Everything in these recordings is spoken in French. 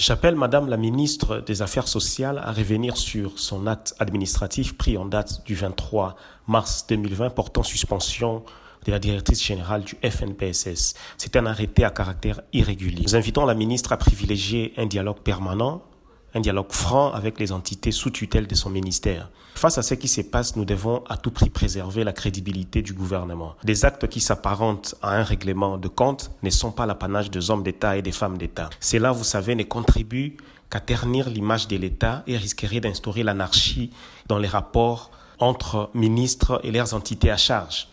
J'appelle Madame la ministre des Affaires sociales à revenir sur son acte administratif pris en date du 23 mars 2020 portant suspension de la directrice générale du FNPSS. C'est un arrêté à caractère irrégulier. Nous invitons la ministre à privilégier un dialogue permanent, un dialogue franc avec les entités sous tutelle de son ministère. Face à ce qui se passe, nous devons à tout prix préserver la crédibilité du gouvernement. Des actes qui s'apparentent à un règlement de compte ne sont pas l'apanage des hommes d'État et des femmes d'État. Cela, vous savez, ne contribue qu'à ternir l'image de l'État et risquerait d'instaurer l'anarchie dans les rapports entre ministres et leurs entités à charge.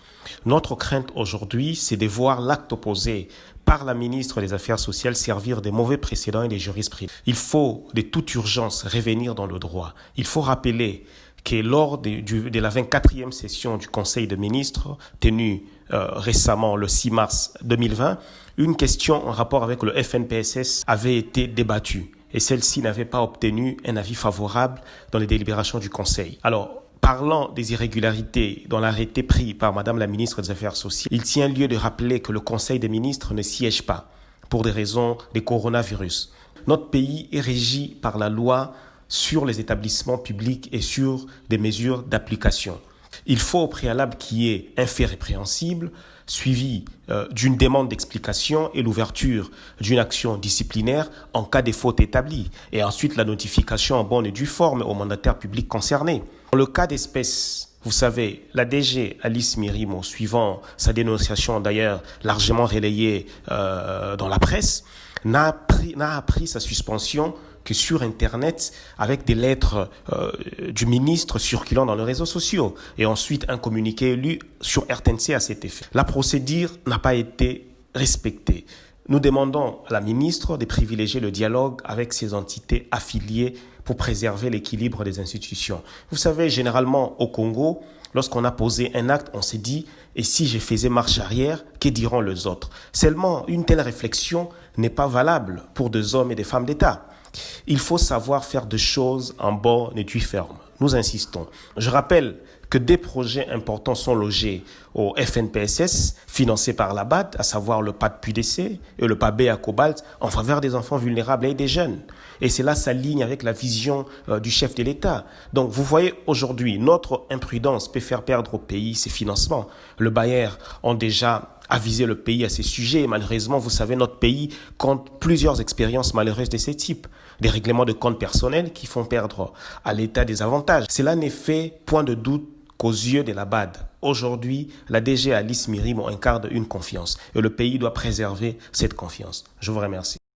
Notre crainte aujourd'hui, c'est de voir l'acte opposé par la ministre des Affaires sociales servir des mauvais précédents et des jurisprudence. Il faut de toute urgence revenir dans le droit. Il faut rappeler que lors de la 24e session du Conseil des ministres, tenue récemment le 6 mars 2020, une question en rapport avec le FNPSS avait été débattue et celle-ci n'avait pas obtenu un avis favorable dans les délibérations du Conseil. Alors, parlant des irrégularités dans l'arrêté pris par Madame la ministre des Affaires sociales, il tient lieu de rappeler que le Conseil des ministres ne siège pas pour des raisons de coronavirus. Notre pays est régi par la loi sur les établissements publics et sur des mesures d'application. Il faut au préalable qu'il y ait un fait répréhensible, suivi d'une demande d'explication et l'ouverture d'une action disciplinaire en cas de faute établie, et ensuite la notification en bonne et due forme au mandataire public concerné. Dans le cas d'espèce, vous savez, la DG Alice Mirimo, suivant sa dénonciation d'ailleurs largement relayée dans la presse, n'a appris sa suspension que sur Internet avec des lettres du ministre circulant dans les réseaux sociaux et ensuite un communiqué lu sur RTNC à cet effet. La procédure n'a pas été respectée. Nous demandons à la ministre de privilégier le dialogue avec ses entités affiliées pour préserver l'équilibre des institutions. Vous savez, généralement au Congo, lorsqu'on a posé un acte, on s'est dit « et si je faisais marche arrière, que diront les autres ?» Seulement, une telle réflexion n'est pas valable pour des hommes et des femmes d'État. Il faut savoir faire des choses en bonne et due forme. Nous insistons. Je rappelle que des projets importants sont logés au FNPSS, financés par la BAD, à savoir le PAD PUDC et le PAB à Cobalt, en faveur des enfants vulnérables et des jeunes. Et cela s'aligne avec la vision du chef de l'État. Donc, vous voyez aujourd'hui, notre imprudence peut faire perdre au pays ses financements. Le Bayer ont déjà avisé le pays à ces sujets. Et malheureusement, vous savez, notre pays compte plusieurs expériences malheureuses de ce type. Des règlements de comptes personnels qui font perdre à l'État des avantages. Cela n'est fait, point de doute, qu'aux yeux de la BAD. Aujourd'hui, la DG Alice Mirimo incarne une confiance et le pays doit préserver cette confiance. Je vous remercie.